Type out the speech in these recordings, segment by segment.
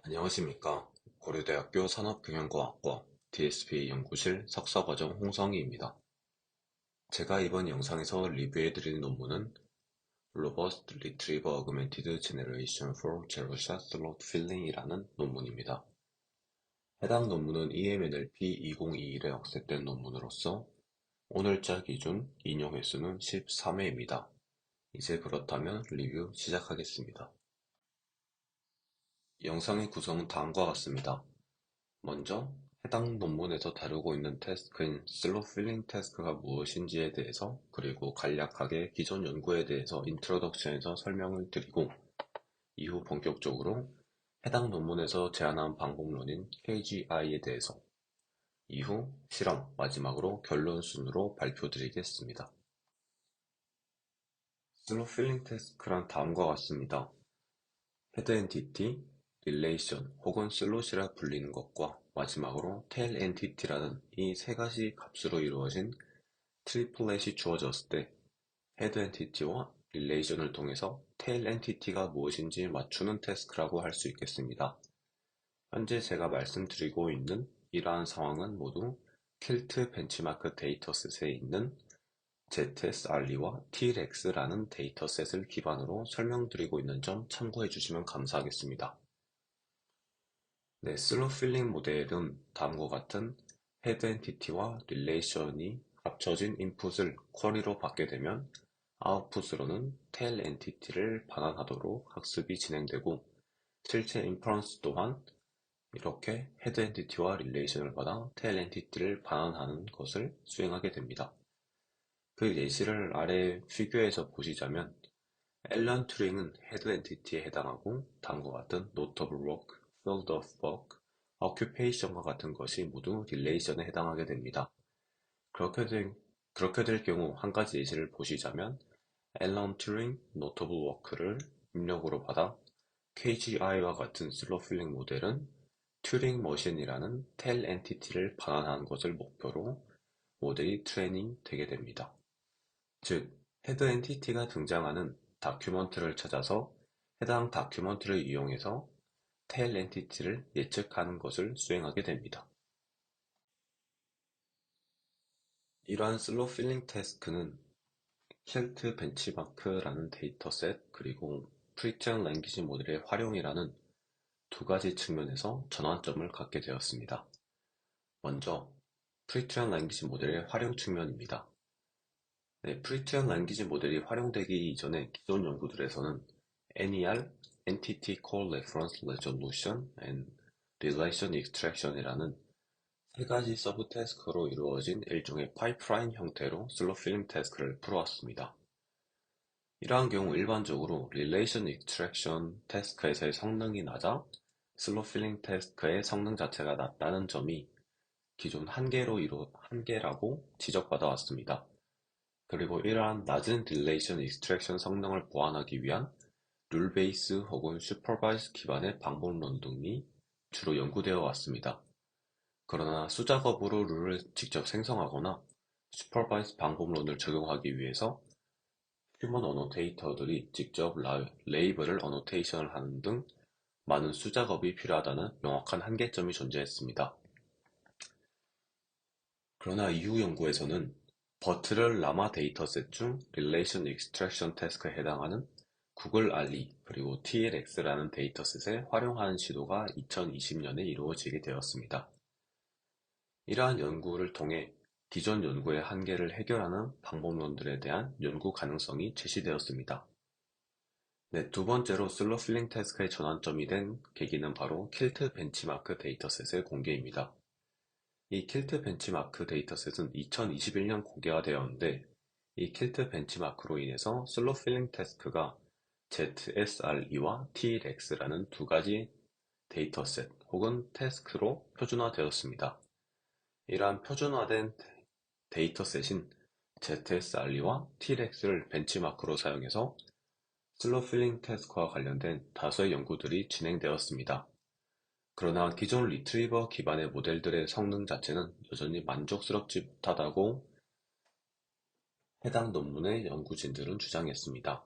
안녕하십니까. 고려대학교 산업경영과학과 DSP 연구실 석사과정 홍성희입니다. 제가 이번 영상에서 리뷰해드릴 논문은 Robust Retrieval Augmented Generation for Zero-Shot Slot Filling이라는 논문입니다. 해당 논문은 EMNLP 2021에 억셉된 논문으로서 오늘자 기준 인용 횟수는 13회입니다. 이제 그렇다면 리뷰 시작하겠습니다. 영상의 구성은 다음과 같습니다. 먼저 해당 논문에서 다루고 있는 태스크인 슬롯 필링 태스크가 무엇인지에 대해서, 그리고 간략하게 기존 연구에 대해서 인트로덕션에서 설명을 드리고, 이후 본격적으로 해당 논문에서 제안한 방법론인 KGI에 대해서, 이후 실험, 마지막으로 결론 순으로 발표드리겠습니다. 슬롯 필링 태스크란 다음과 같습니다. 헤드 엔티티, 릴레이션 혹은 슬롯이라 불리는 것과 마지막으로 테일 엔티티라는 이 세 가지 값으로 이루어진 트리플렛이 주어졌을 때 헤드 엔티티와 릴레이션을 통해서 테일 엔티티가 무엇인지 맞추는 태스크라고 할 수 있겠습니다. 현재 제가 말씀드리고 있는 이러한 상황은 모두 킬트 벤치마크 데이터셋에 있는 ZSRE와 TLX라는 데이터셋을 기반으로 설명드리고 있는 점 참고해 주시면 감사하겠습니다. 네, 슬롯 필링 모델은 다음과 같은 헤드 엔티티와 릴레이션이 합쳐진 인풋을 쿼리로 받게 되면 아웃풋으로는 테일 엔티티를 반환하도록 학습이 진행되고, 실제 인퍼런스 또한 이렇게 헤드 엔티티와 릴레이션을 받아 테일 엔티티를 반환하는 것을 수행하게 됩니다. 그 예시를 아래 피규어에서 보시자면 앨런 튜링은 헤드 엔티티에 해당하고 다음과 같은 notable work, field of work, occupation과 같은 것이 모두 릴레이션에 해당하게 됩니다. 그렇게 될 경우 한 가지 예시를 보시자면 앨런 튜링 notable work를 입력으로 받아 KGI와 같은 슬롯 필링 모델은 튜링 머신이라는 텔 엔티티를 반환하는 것을 목표로 모델이 트레이닝 되게 됩니다. 즉, 헤드 엔티티가 등장하는 다큐먼트를 찾아서 해당 다큐먼트를 이용해서 테일 엔티티를 예측하는 것을 수행하게 됩니다. 이러한 슬롯 필링 태스크는 킬트 벤치마크라는 데이터셋 그리고 프리트런 랭귀지 모델의 활용이라는 두 가지 측면에서 전환점을 갖게 되었습니다. 먼저 프리트런 랭귀지 모델의 활용 측면입니다. 네, 프리트런 랭귀지 모델이 활용되기 이전에 기존 연구들에서는 NER, Entity Call Reference Resolution and Relation Extraction이라는 세 가지 서브 태스크로 이루어진 일종의 파이프라인 형태로 슬롯 필링 태스크를 풀어왔습니다. 이러한 경우 일반적으로 Relation Extraction 태스크에서의 성능이 낮아 슬롯 필링 태스크의 성능 자체가 낮다는 점이 기존 한계라고 지적받아 왔습니다. 그리고 이러한 낮은 릴레이션 익스트랙션 성능을 보완하기 위한 룰 베이스 혹은 슈퍼바이스 기반의 방법론 등이 주로 연구되어 왔습니다. 그러나 수작업으로 룰을 직접 생성하거나 슈퍼바이스 방법론을 적용하기 위해서 휴먼 어노테이터들이 직접 레이블을 어노테이션을 하는 등 많은 수작업이 필요하다는 명확한 한계점이 존재했습니다. 그러나 이후 연구에서는 버트럴 라마 데이터셋 중 릴레이션 익스트랙션 태스크에 해당하는 구글 알리 그리고 TLX라는 데이터셋에 활용하는 시도가 2020년에 이루어지게 되었습니다. 이러한 연구를 통해 기존 연구의 한계를 해결하는 방법론들에 대한 연구 가능성이 제시되었습니다. 네, 두 번째로 슬롯 필링 태스크의 전환점이 된 계기는 바로 킬트 벤치마크 데이터셋의 공개입니다. 이 킬트 벤치마크 데이터셋은 2021년 공개가 되었는데, 이 킬트 벤치마크로 인해서 슬롯 필링 태스크가 ZSRE와 TLX라는 두 가지 데이터셋 혹은 태스크로 표준화되었습니다. 이러한 표준화된 데이터셋인 ZSRE와 TLX를 벤치마크로 사용해서 슬롯 필링 태스크와 관련된 다수의 연구들이 진행되었습니다. 그러나 기존 리트리버 기반의 모델들의 성능 자체는 여전히 만족스럽지 못하다고 해당 논문의 연구진들은 주장했습니다.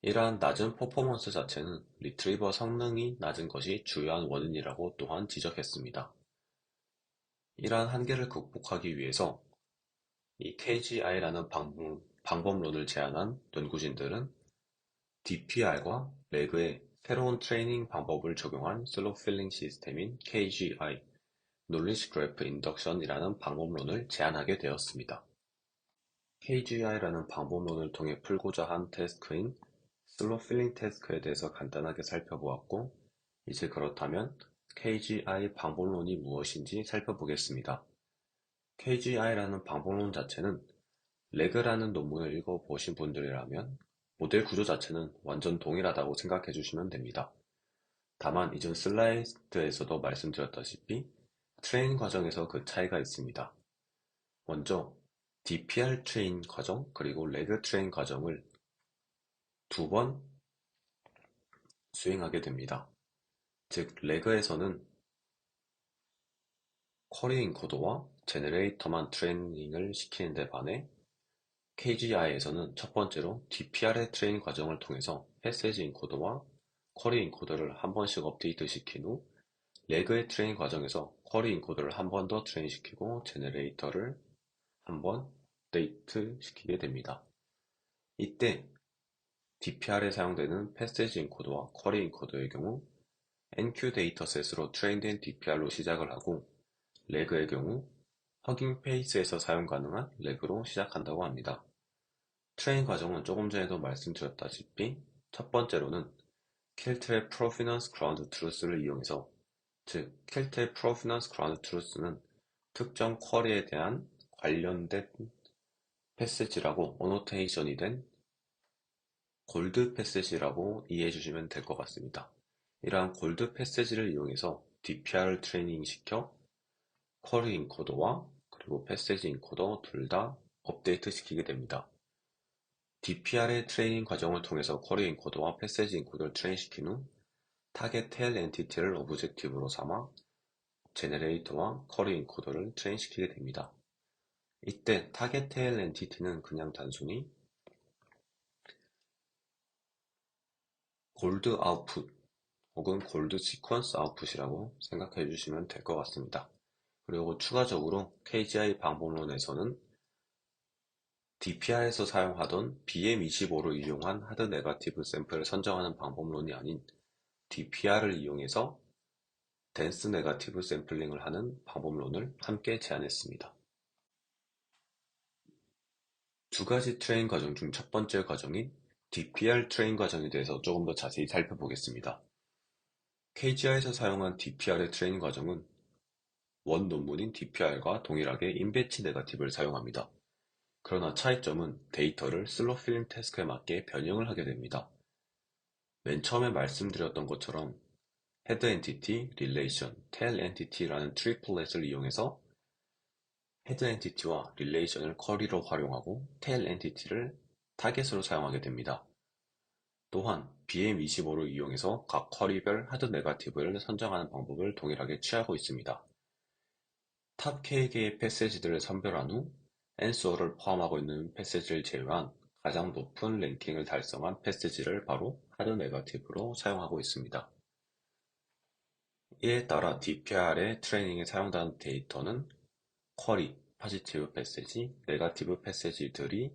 이러한 낮은 퍼포먼스 자체는 리트리버 성능이 낮은 것이 주요한 원인이라고 또한 지적했습니다. 이러한 한계를 극복하기 위해서 이 KGI라는 방법론을 제안한 연구진들은 DPR과 레그의 새로운 트레이닝 방법을 적용한 슬로 필링 시스템인 KGI, Knowledge Graph Induction이라는 방법론을 제안하게 되었습니다. KGI라는 방법론을 통해 풀고자 한 태스크인 슬로 필링 태스크에 대해서 간단하게 살펴보았고, 이제 그렇다면 KGI 방법론이 무엇인지 살펴보겠습니다. KGI라는 방법론 자체는 레그라는 논문을 읽어보신 분들이라면 모델 구조 자체는 완전 동일하다고 생각해 주시면 됩니다. 다만 이전 슬라이드에서도 말씀드렸다시피 트레인 과정에서 그 차이가 있습니다. 먼저 DPR 트레인 과정 그리고 레그 트레인 과정을 두 번 수행하게 됩니다. 즉 레그에서는 쿼리 인코더와 제너레이터만 트레이닝을 시키는 데 반해 KGI에서는 첫 번째로 DPR의 트레인 과정을 통해서 패세지 인코더와 쿼리 인코더를 한 번씩 업데이트 시킨 후 레그의 트레인 과정에서 쿼리 인코더를 한 번 더 트레인 시키고 제너레이터를 한 번 업데이트 시키게 됩니다. 이때 DPR에 사용되는 패세지 인코더와 쿼리 인코더의 경우 NQ 데이터셋으로 트레인된 DPR로 시작을 하고 레그의 경우 허깅 페이스에서 사용 가능한 레그로 시작한다고 합니다. 트레인 과정은 조금 전에도 말씀드렸다시피 첫 번째로는 킬트의 프로피넌스 그라운드 트루스를 이용해서, 즉 킬트의 프로피넌스 그라운드 트루스는 특정 쿼리에 대한 관련된 패시지라고 어노테이션이 된 골드 패시지라고 이해해 주시면 될 것 같습니다. 이러한 골드 패시지를 이용해서 DPR을 트레이닝 시켜 쿼리 인코더와 그리고 패시지 인코더 둘 다 업데이트 시키게 됩니다. DPR의 트레이닝 과정을 통해서 쿼리 인코더와 패세지 인코더를 트레인시킨 후 타겟 테일 엔티티를 오브젝티브로 삼아 제너레이터와 쿼리 인코더를 트레인시키게 됩니다. 이때 타겟 테일 엔티티는 그냥 단순히 골드 아웃풋 혹은 골드 시퀀스 아웃풋이라고 생각해 주시면 될 것 같습니다. 그리고 추가적으로 KGI 방법론에서는 DPR에서 사용하던 BM25를 이용한 하드 네거티브 샘플을 선정하는 방법론이 아닌 DPR을 이용해서 댄스 네거티브 샘플링을 하는 방법론을 함께 제안했습니다. 두 가지 트레인 과정 중 첫 번째 과정인 DPR 트레인 과정에 대해서 조금 더 자세히 살펴보겠습니다. KGI에서 사용한 DPR의 트레인 과정은 원 논문인 DPR과 동일하게 인배치 네거티브를 사용합니다. 그러나 차이점은 데이터를 슬로 필링 태스크에 맞게 변형을 하게 됩니다. 맨 처음에 말씀드렸던 것처럼 헤드 엔티티, 릴레이션, 테일 엔티티라는 트리플렛을 이용해서 헤드 엔티티와 릴레이션을 쿼리로 활용하고 테일 엔티티를 타겟으로 사용하게 됩니다. 또한 BM25를 이용해서 각 쿼리별 하드 네거티브를 선정하는 방법을 동일하게 취하고 있습니다. 탑 K개의 패시지들을 선별한 후 앤서어를 포함하고 있는 패시지를 제외한 가장 높은 랭킹을 달성한 패시지를 바로 하드 네거티브로 사용하고 있습니다. 이에 따라 DPR의 트레이닝에 사용되는 데이터는 쿼리, 포지티브 패시지, 네거티브 패시지들이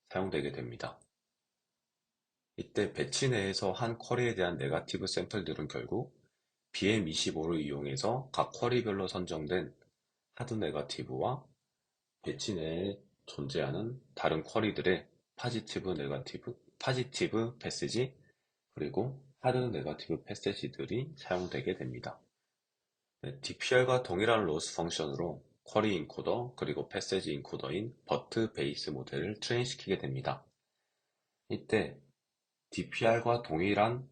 사용되게 됩니다. 이때 배치 내에서 한 쿼리에 대한 네거티브 샘플들은 결국 BM25를 이용해서 각 쿼리별로 선정된 하드 네거티브와 배치 내에 존재하는 다른 쿼리들의 포지티브 패시지, 그리고 하드 네거티브 패시지들이 사용되게 됩니다. DPR과 동일한 로스 펑션으로 쿼리 인코더 그리고 패시지 인코더인 버트 베이스 모델을 트레인시키게 됩니다. 이때 DPR과 동일한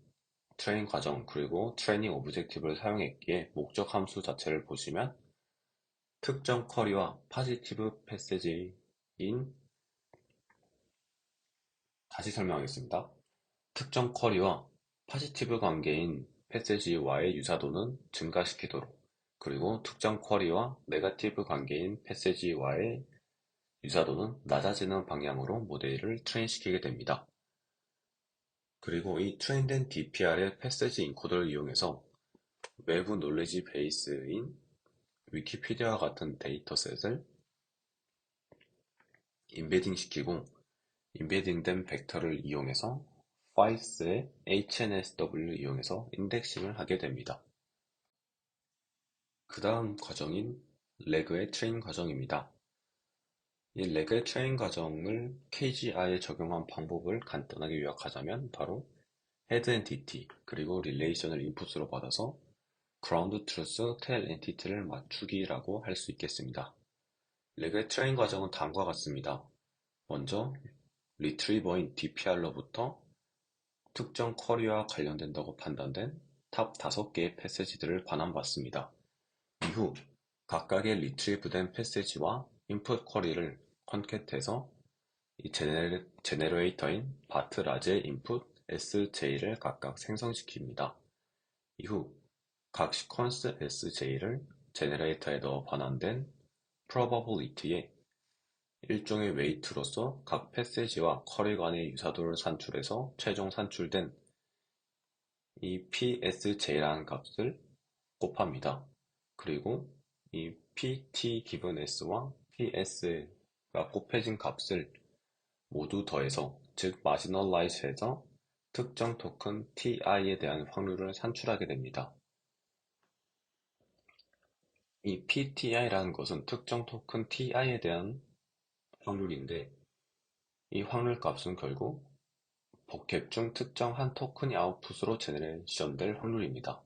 트레인 과정 그리고 트레이닝 오브젝티브를 사용했기에 목적 함수 자체를 보시면 특정 쿼리와 포지티브 패시지인, 다시 설명하겠습니다. 특정 쿼리와 포지티브 관계인 패시지와의 유사도는 증가시키도록, 그리고 특정 쿼리와 네거티브 관계인 패시지와의 유사도는 낮아지는 방향으로 모델을 트레인시키게 됩니다. 그리고 이 트레인된 DPR의 패세지 인코더를 이용해서 외부 놀리지 베이스인 위키피디아와 같은 데이터셋을 임베딩 시키고 임베딩된 벡터를 이용해서 파이스의 HNSW를 이용해서 인덱싱을 하게 됩니다. 그 다음 과정인 레그의 트레인 과정입니다. 이 레그의 트레인 과정을 KGI에 적용한 방법을 간단하게 요약하자면 바로 헤드 엔티티 그리고 릴레이션을 인풋으로 받아서 그라운드 트루스 테일 엔티티를 맞추기라고 할 수 있겠습니다. 레그의 트레인 과정은 다음과 같습니다. 먼저 리트리버인 DPR로부터 특정 쿼리와 관련된다고 판단된 탑 5개의 패세지들을 반환받습니다. 이후 각각의 리트리브된 패세지와 인풋 쿼리를 컨캣해서 이 제네레이터인 바트라지의 인풋 SJ를 각각 생성시킵니다. 이후 각 시퀀스 SJ를 제네레이터에 넣어 반환된 probability의 일종의 웨이트로서 각 패세지와 쿼리 간의 유사도를 산출해서 최종 산출된 이 PSJ라는 값을 곱합니다. 그리고 이 PT 기분 S와 PS가 곱해진 값을 모두 더해서 즉 마지널라이즈해서 특정 토큰 TI에 대한 확률을 산출하게 됩니다. 이 PTI라는 것은 특정 토큰 TI에 대한 확률인데 이 확률 값은 결국 복합 중 특정 한 토큰이 아웃풋으로 제너레이션될 확률입니다.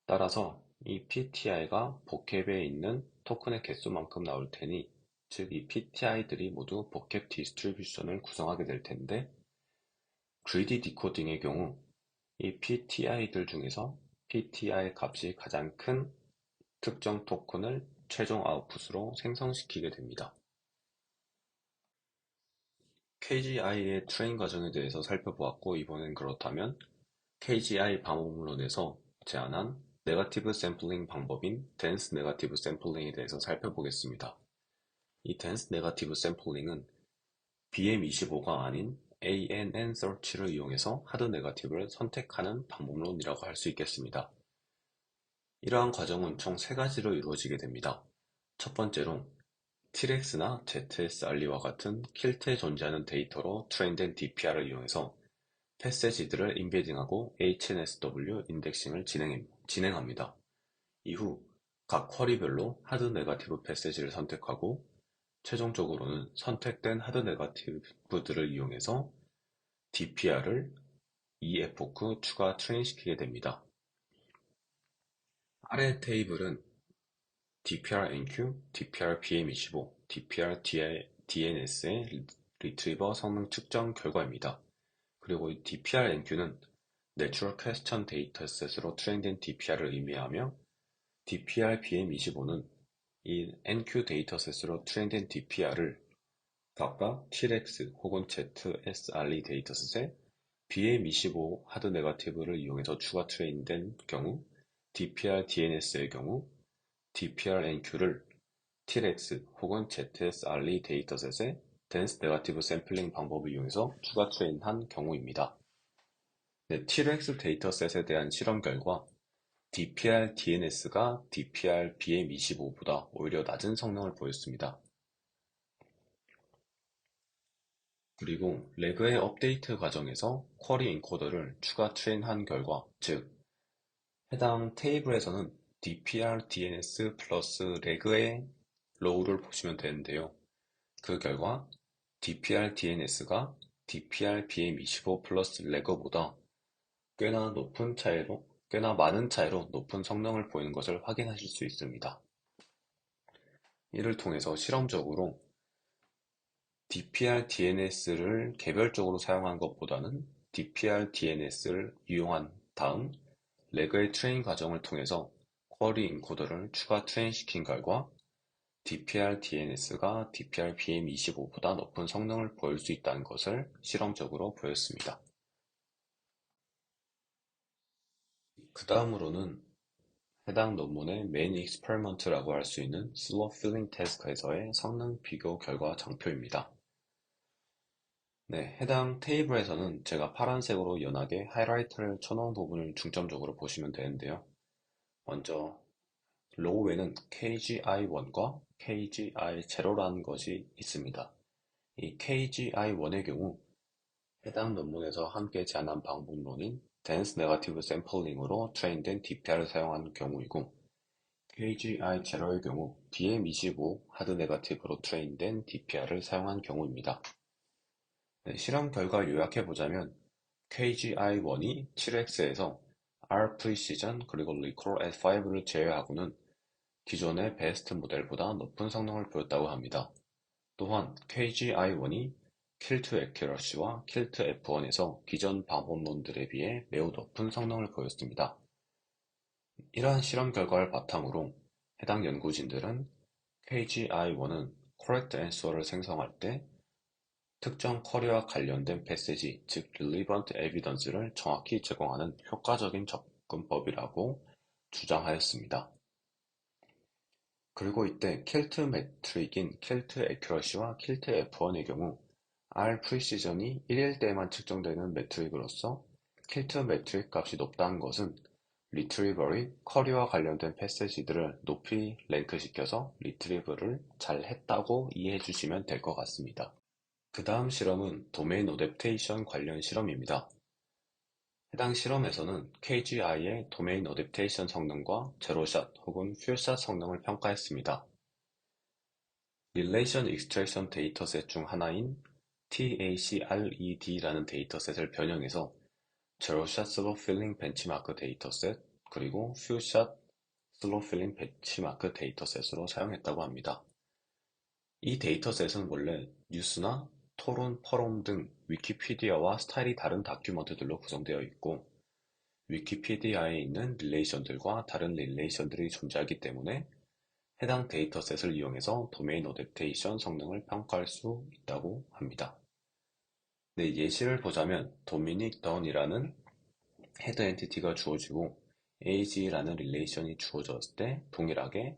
따라서 이 PTI가 복합에 있는 토큰의 개수만큼 나올 테니 즉 이 PTI들이 모두 복합 디스트리뷰션을 구성하게 될 텐데 greedy 디코딩의 경우 이 PTI들 중에서 PTI 값이 가장 큰 특정 토큰을 최종 아웃풋으로 생성시키게 됩니다. KGI의 트레인 과정에 대해서 살펴보았고 이번엔 그렇다면 KGI 방법론에서 제안한 네거티브 샘플링 방법인 dense 네거티브 샘플링에 대해서 살펴보겠습니다. 이 dense 네거티브 샘플링은 BM25가 아닌 ANN search를 이용해서 하드 네거티브를 선택하는 방법론이라고 할 수 있겠습니다. 이러한 과정은 총 3가지로 이루어지게 됩니다. 첫 번째로 T-REX나 ZSR리와 같은 킬트에 존재하는 데이터로 트레인된 DPR을 이용해서 패세지들을 임베딩하고 HNSW 인덱싱을 진행합니다. 이후 각 쿼리별로 하드 네거티브 패세지를 선택하고 최종적으로는 선택된 하드 네거티브들을 이용해서 DPR을 epoch 추가 트레인시키게 됩니다. 아래 테이블은 DPR-NQ, DPR-BM25, DPR-DNS의 리트리버 성능 측정 결과입니다. 그리고 이 DPR-NQ는 Natural Question 데이터셋으로 트레인된 DPR을 의미하며 DPR-BM25는 이 NQ 데이터셋으로 트레인된 DPR을 각각 T-REX 혹은 ZSRE 데이터셋에 BM25 하드 네거티브를 이용해서 추가 트레인된 경우 DPR-DNS의 경우 DPR-NQ를 T-REX 혹은 ZSRE 데이터셋에 dense negative sampling 방법을 이용해서 추가 트레인한 경우입니다. 네, T-REX 데이터셋에 대한 실험 결과 DPR-DNS가 DPR-BM25보다 오히려 낮은 성능을 보였습니다. 그리고 레그의 업데이트 과정에서 쿼리 인코더를 추가 트레인한 결과, 즉 해당 테이블에서는 DPR-DNS 플러스 레그의 로우를 보시면 되는데요. 그 결과 DPR-DNS가 DPR-BM25 플러스 레거보다 꽤나 많은 차이로 높은 성능을 보이는 것을 확인하실 수 있습니다. 이를 통해서 실험적으로 DPR-DNS를 개별적으로 사용한 것보다는 DPR-DNS를 이용한 다음 레그의 트레인 과정을 통해서 쿼리 인코더를 추가 트레인시킨 결과 DPR-DNS가 DPR-BM25보다 높은 성능을 보일 수 있다는 것을 실험적으로 보였습니다. 그 다음으로는 해당 논문의 메인 익스페리먼트라고 할 수 있는 슬롯 필링 태스크에서의 성능 비교 결과 장표입니다. 네, 해당 테이블에서는 제가 파란색으로 연하게 하이라이트를 쳐놓은 부분을 중점적으로 보시면 되는데요. 먼저 로우에는 KGI1과 KGI0라는 것이 있습니다. 이 KGI1의 경우 해당 논문에서 함께 제안한 방법론인 Dense Negative Sampling으로 트레인된 DPR을 사용한 경우이고, KGI0의 경우 BM25 하드 네거티브로 트레인된 DPR을 사용한 경우입니다. 네, 실험 결과 요약해보자면 KGI1이 7X에서 R 프리시전 그리고 리콜 S5를 제외하고는 기존의 베스트 모델보다 높은 성능을 보였다고 합니다. 또한 KGI1이 킬트 애큐러시와 킬트 F1에서 기존 방법론들에 비해 매우 높은 성능을 보였습니다. 이러한 실험 결과를 바탕으로 해당 연구진들은 KGI1은 correct answer를 생성할 때 특정 쿼리와 관련된 패시지, 즉 relevant evidence를 정확히 제공하는 효과적인 접근법이라고 주장하였습니다. 그리고 이때 킬트 매트릭인 킬트 애큐러시와 킬트 F1의 경우 R 프리시전이 1일대에만 측정되는 매트릭으로서 킬트 매트릭 값이 높다는 것은 리트리버의 쿼리와 관련된 패시지들을 높이 랭크시켜서 리트리버를 잘 했다고 이해해 주시면 될 것 같습니다. 그 다음 실험은 도메인 어댑테이션 관련 실험입니다. 해당 실험에서는 KGI의 도메인 어댑테이션 성능과 제로샷 혹은 퓨샷 성능을 평가했습니다. 릴레이션 익스트랙션 데이터셋 중 하나인 TACRED라는 데이터셋을 변형해서 제로샷 슬로 필링 벤치마크 데이터셋 그리고 퓨샷 슬로 필링 벤치마크 데이터셋으로 사용했다고 합니다. 이 데이터셋은 원래 뉴스나 토론, 퍼럼 등 위키피디아와 스타일이 다른 다큐먼트들로 구성되어 있고, 위키피디아에 있는 릴레이션들과 다른 릴레이션들이 존재하기 때문에 해당 데이터셋을 이용해서 도메인 어댑테이션 성능을 평가할 수 있다고 합니다. 네, 예시를 보자면 도미닉 던이라는 헤드 엔티티가 주어지고 AG라는 릴레이션이 주어졌을 때 동일하게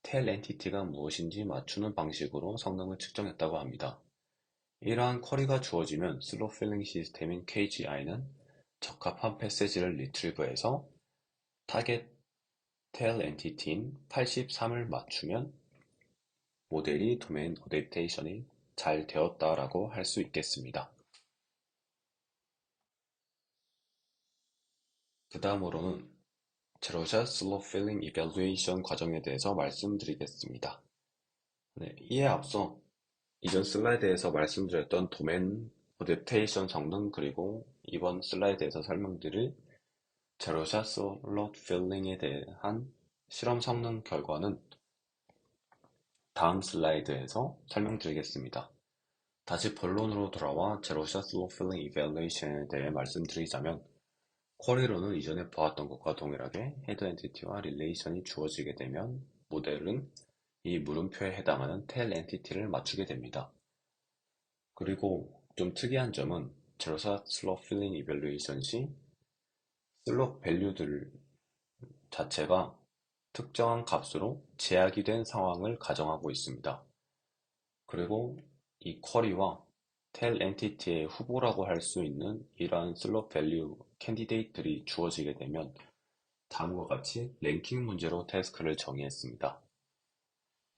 텔 엔티티가 무엇인지 맞추는 방식으로 성능을 측정했다고 합니다. 이러한 쿼리가 주어지면 슬로 필링 시스템인 KGI는 적합한 패시지를 리트리브해서 타겟 텔 엔티티인 83을 맞추면 모델이 도메인 어댑테이션이 잘 되었다라고 할 수 있겠습니다. 그 다음으로는 제로샷 슬로 필링 이밸루에이션 과정에 대해서 말씀드리겠습니다. 네, 이에 앞서 이전 슬라이드에서 말씀드렸던 도메인 어댑테이션 성능 그리고 이번 슬라이드에서 설명드릴 제로샷 슬롯 필링에 대한 실험 성능 결과는 다음 슬라이드에서 설명드리겠습니다. 다시 본론으로 돌아와 제로샷 슬롯 필링 이밸루에이션에 대해 말씀드리자면 쿼리로는 이전에 보았던 것과 동일하게 헤드 엔티티와 릴레이션이 주어지게 되면 모델은 이 물음표에 해당하는 텔 엔티티를 맞추게 됩니다. 그리고 좀 특이한 점은 제로샷 슬롯 필링 이밸루에이션 시 슬롯 밸류들 자체가 특정한 값으로 제약이 된 상황을 가정하고 있습니다. 그리고 이 쿼리와 텔 엔티티의 후보라고 할 수 있는 이러한 슬롯 밸류 캔디데이트들이 주어지게 되면 다음과 같이 랭킹 문제로 태스크를 정의했습니다.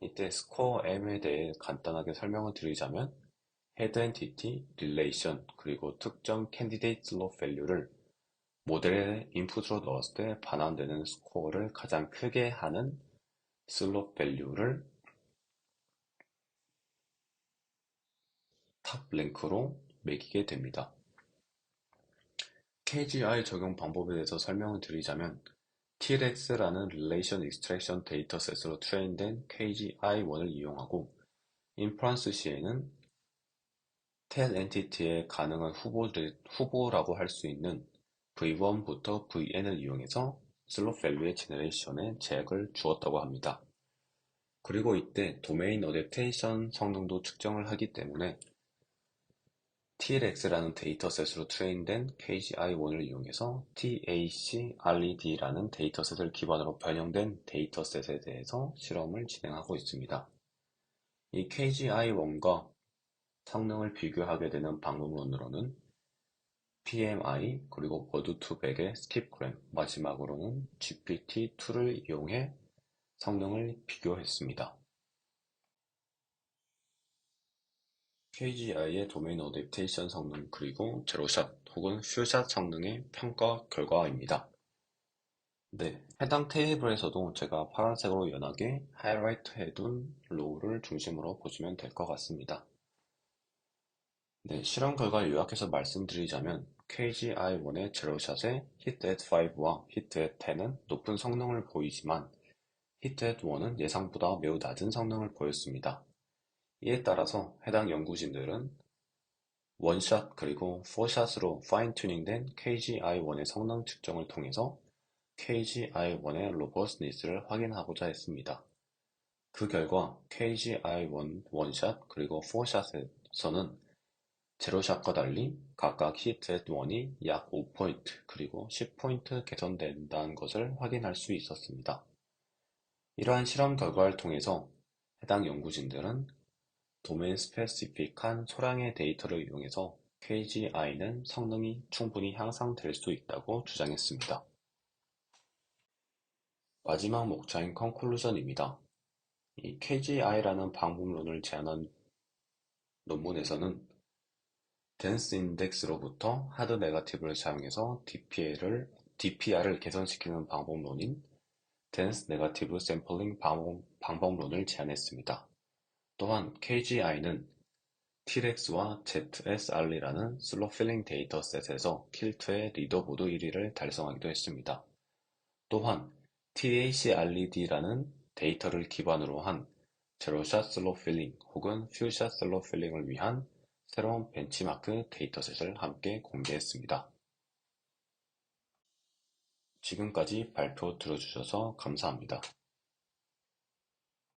이때 스코어 M에 대해 간단하게 설명을 드리자면 헤드 엔티티, 릴레이션, 그리고 특정 캔디데이트 슬롯 밸류를 모델에 인풋으로 넣었을 때 반환되는 스코어를 가장 크게 하는 슬롯 밸류를 탑 랭크로 매기게 됩니다. KGI 적용 방법에 대해서 설명을 드리자면 TLX라는 릴레이션 익스트랙션 데이터셋으로 트레인된 KGI1을 이용하고 인프런스 시에는 텔 엔티티의 가능한 후보라고 할 수 있는 V1부터 Vn을 이용해서 슬롯 밸류의 제너레이션에 제약을 주었다고 합니다. 그리고 이때 도메인 어댑테이션 성능도 측정을 하기 때문에 TLX라는 데이터셋으로 트레인된 KGI1을 이용해서 TAC-RED라는 데이터셋을 기반으로 변형된 데이터셋에 대해서 실험을 진행하고 있습니다. 이 KGI1과 성능을 비교하게 되는 방법론으로는 PMI, 그리고 버드200의 스킵그램, 마지막으로는 GPT-2를 이용해 성능을 비교했습니다. KGI의 도메인 어댑테이션 성능 그리고 제로샷 혹은 퓨샷 성능의 평가 결과입니다. 네, 해당 테이블에서도 제가 파란색으로 연하게 하이라이트 해둔 로우를 중심으로 보시면 될 것 같습니다. 네, 실험 결과를 요약해서 말씀드리자면 KGI1의 제로샷의 Hit at 5와 Hit at 10은 높은 성능을 보이지만 Hit at 1은 예상보다 매우 낮은 성능을 보였습니다. 이에 따라서 해당 연구진들은 원샷 그리고 4샷으로 파인 튜닝된 KGI1의 성능 측정을 통해서 KGI1의 로버스니스를 확인하고자 했습니다. 그 결과 KGI1 원샷 그리고 4샷에서는 제로샷과 달리 각각 히트 앳 1이 약 5포인트 그리고 10포인트 개선된다는 것을 확인할 수 있었습니다. 이러한 실험 결과를 통해서 해당 연구진들은 도메인 스페시픽한 소량의 데이터를 이용해서 KGI는 성능이 충분히 향상될 수 있다고 주장했습니다. 마지막 목차인 컨클루전입니다. 이 KGI라는 방법론을 제안한 논문에서는 댄스 인덱스로부터 하드 네거티브를 사용해서 DPR을 개선시키는 방법론인 댄스 네거티브 샘플링 방법론을 제안했습니다. 또한 KGI는 T-REX와 ZSR이라는 슬로 필링 데이터셋에서 킬트의 리더보드 1위를 달성하기도 했습니다. 또한 TACRED라는 데이터를 기반으로 한 제로샷 슬로 필링 혹은 퓨샷 슬로 필링을 위한 새로운 벤치마크 데이터셋을 함께 공개했습니다. 지금까지 발표 들어주셔서 감사합니다.